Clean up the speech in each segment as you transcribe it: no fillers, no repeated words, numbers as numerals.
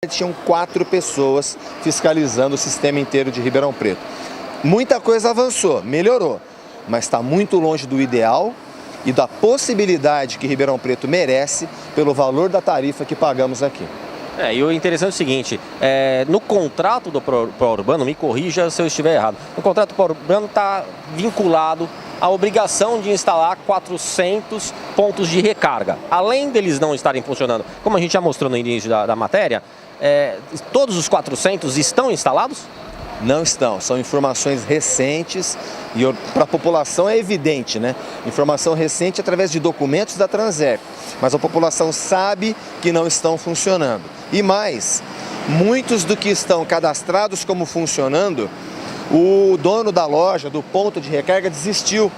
Tinham 4 pessoas fiscalizando o sistema inteiro de Ribeirão Preto. Muita coisa avançou, melhorou, mas está muito longe do ideal e da possibilidade que Ribeirão Preto merece pelo valor da tarifa que pagamos aqui. E o interessante é o seguinte, no contrato do Pró-Urbano, me corrija se eu estiver errado, o contrato do Pró-Urbano está vinculado à obrigação de instalar 400 pontos de recarga. Além deles não estarem funcionando, como a gente já mostrou no início da matéria, todos os 400 estão instalados? Não estão, são informações recentes e para a população é evidente, né? Informação recente através de documentos da Transerp, mas a população sabe que não estão funcionando. E mais, muitos do que estão cadastrados como funcionando, o dono da loja, do ponto de recarga, desistiu.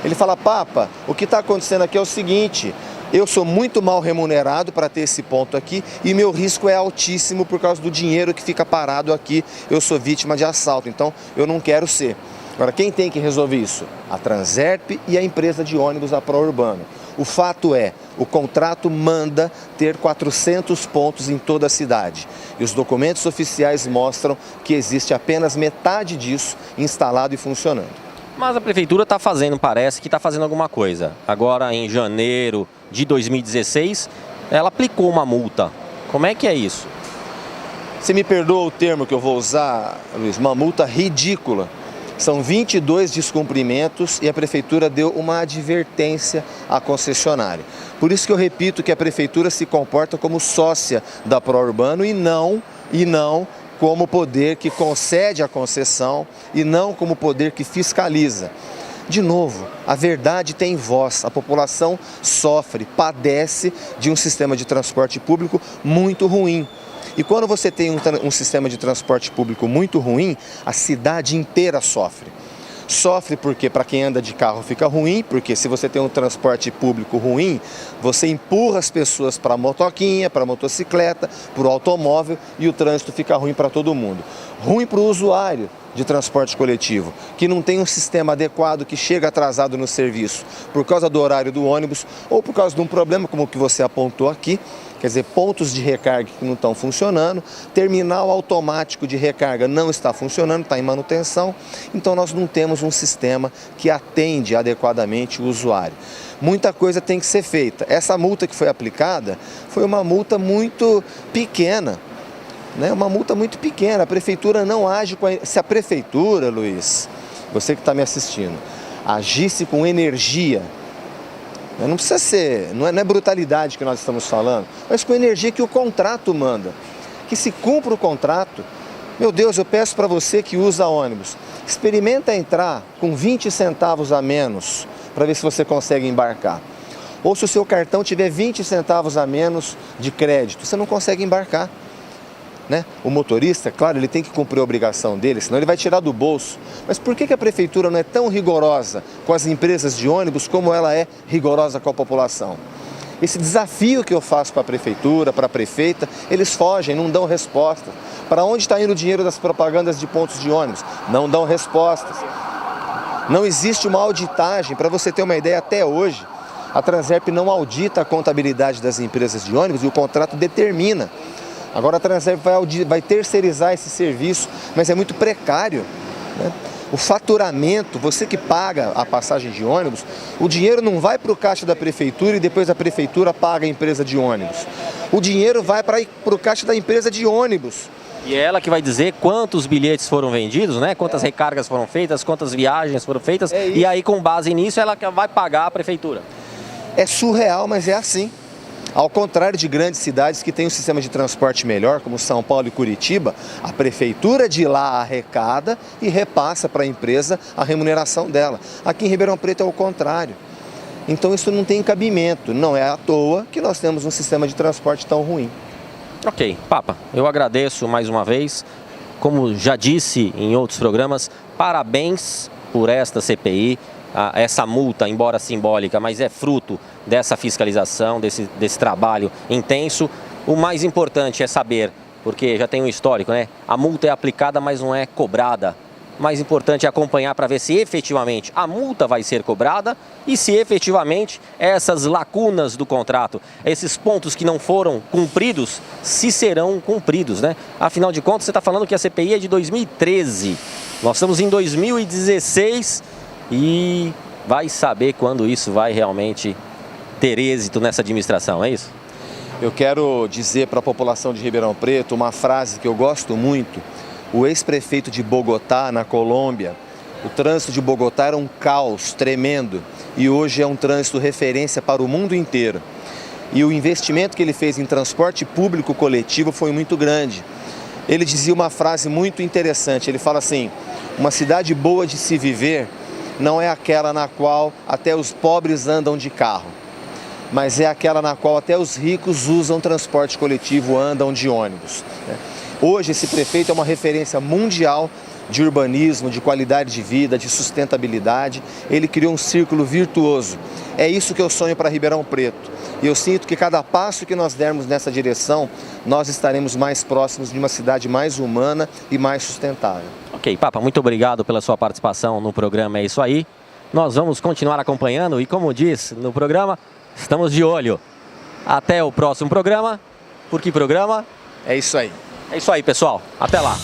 Ele fala: Papa, o que está acontecendo aqui é o seguinte, eu sou muito mal remunerado para ter esse ponto aqui e meu risco é altíssimo por causa do dinheiro que fica parado aqui. Eu sou vítima de assalto, então eu não quero ser. Agora, quem tem que resolver isso? A Transerp e a empresa de ônibus, a Pró-Urbano. O fato é, o contrato manda ter 400 pontos em toda a cidade. E os documentos oficiais mostram que existe apenas metade disso instalado e funcionando. Mas a prefeitura está fazendo, parece que está fazendo alguma coisa. Agora, em janeiro de 2016, ela aplicou uma multa. Como é que é isso? Você me perdoa o termo que eu vou usar, Luiz, uma multa ridícula. São 22 descumprimentos e a prefeitura deu uma advertência à concessionária. Por isso que eu repito que a prefeitura se comporta como sócia da Pró-Urbano e não como poder que concede a concessão e não como poder que fiscaliza. De novo, a verdade tem voz, a população sofre, padece de um sistema de transporte público muito ruim. E quando você tem um sistema de transporte público muito ruim, a cidade inteira sofre. Sofre porque para quem anda de carro fica ruim, porque se você tem um transporte público ruim, você empurra as pessoas para a motoquinha, para a motocicleta, para o automóvel e o trânsito fica ruim para todo mundo. Ruim para o usuário de transporte coletivo, que não tem um sistema adequado, que chega atrasado no serviço por causa do horário do ônibus ou por causa de um problema como o que você apontou aqui, quer dizer, pontos de recarga que não estão funcionando, terminal automático de recarga não está funcionando, está em manutenção, então nós não temos um sistema que atende adequadamente o usuário. Muita coisa tem que ser feita. Essa multa que foi aplicada foi uma multa muito pequena, né? Uma multa muito pequena. A prefeitura não age com Se a prefeitura, Luiz, você que está me assistindo, agisse com energia, não precisa ser, não é brutalidade que nós estamos falando, mas com energia que o contrato manda, que se cumpra o contrato. Meu Deus, eu peço para você que usa ônibus, experimenta entrar com 20 centavos a menos para ver se você consegue embarcar. Ou se o seu cartão tiver 20 centavos a menos de crédito, você não consegue embarcar. Né? O motorista, claro, ele tem que cumprir a obrigação dele, senão ele vai tirar do bolso. Mas por que a prefeitura não é tão rigorosa com as empresas de ônibus como ela é rigorosa com a população? Esse desafio que eu faço para a prefeitura, para a prefeita, eles fogem, não dão resposta. Para onde está indo o dinheiro das propagandas de pontos de ônibus? Não dão respostas. Não existe uma auditagem. Para você ter uma ideia, até hoje, a Transerp não audita a contabilidade das empresas de ônibus e o contrato determina. Agora a Transerp vai terceirizar esse serviço, mas é muito precário, né? O faturamento, você que paga a passagem de ônibus, o dinheiro não vai para o caixa da prefeitura e depois a prefeitura paga a empresa de ônibus. O dinheiro vai para o caixa da empresa de ônibus. E é ela que vai dizer quantos bilhetes foram vendidos, né? Quantas recargas foram feitas, quantas viagens foram feitas, e aí com base nisso ela vai pagar a prefeitura. É surreal, mas é assim. Ao contrário de grandes cidades que têm um sistema de transporte melhor, como São Paulo e Curitiba, a prefeitura de lá arrecada e repassa para a empresa a remuneração dela. Aqui em Ribeirão Preto é o contrário. Então isso não tem cabimento, não é à toa que nós temos um sistema de transporte tão ruim. Ok, Papa, eu agradeço mais uma vez. Como já disse em outros programas, parabéns por esta CPI. Essa multa, embora simbólica, mas é fruto dessa fiscalização, desse trabalho intenso. O mais importante é saber, porque já tem um histórico, né? A multa é aplicada, mas não é cobrada. mais importante é acompanhar para ver se efetivamente a multa vai ser cobrada e se efetivamente essas lacunas do contrato, esses pontos que não foram cumpridos, se serão cumpridos, né? Afinal de contas, você está falando que a CPI é de 2013, nós estamos em 2016 e vai saber quando isso vai realmente ter êxito nessa administração, é isso? Eu quero dizer para a população de Ribeirão Preto uma frase que eu gosto muito. O ex-prefeito de Bogotá, na Colômbia, o trânsito de Bogotá era um caos tremendo e hoje é um trânsito referência para o mundo inteiro. E o investimento que ele fez em transporte público coletivo foi muito grande. Ele dizia uma frase muito interessante, ele fala assim: uma cidade boa de se viver não é aquela na qual até os pobres andam de carro, mas é aquela na qual até os ricos usam transporte coletivo, andam de ônibus. Hoje esse prefeito é uma referência mundial de urbanismo, de qualidade de vida, de sustentabilidade. Ele criou um círculo virtuoso. É isso que eu sonho para Ribeirão Preto. E eu sinto que cada passo que nós dermos nessa direção, nós estaremos mais próximos de uma cidade mais humana e mais sustentável. Ok, Papa, muito obrigado pela sua participação no programa. É isso aí. Nós vamos continuar acompanhando e, como diz no programa, estamos de olho. Até o próximo programa. Por que programa? É isso aí. É isso aí, pessoal. Até lá.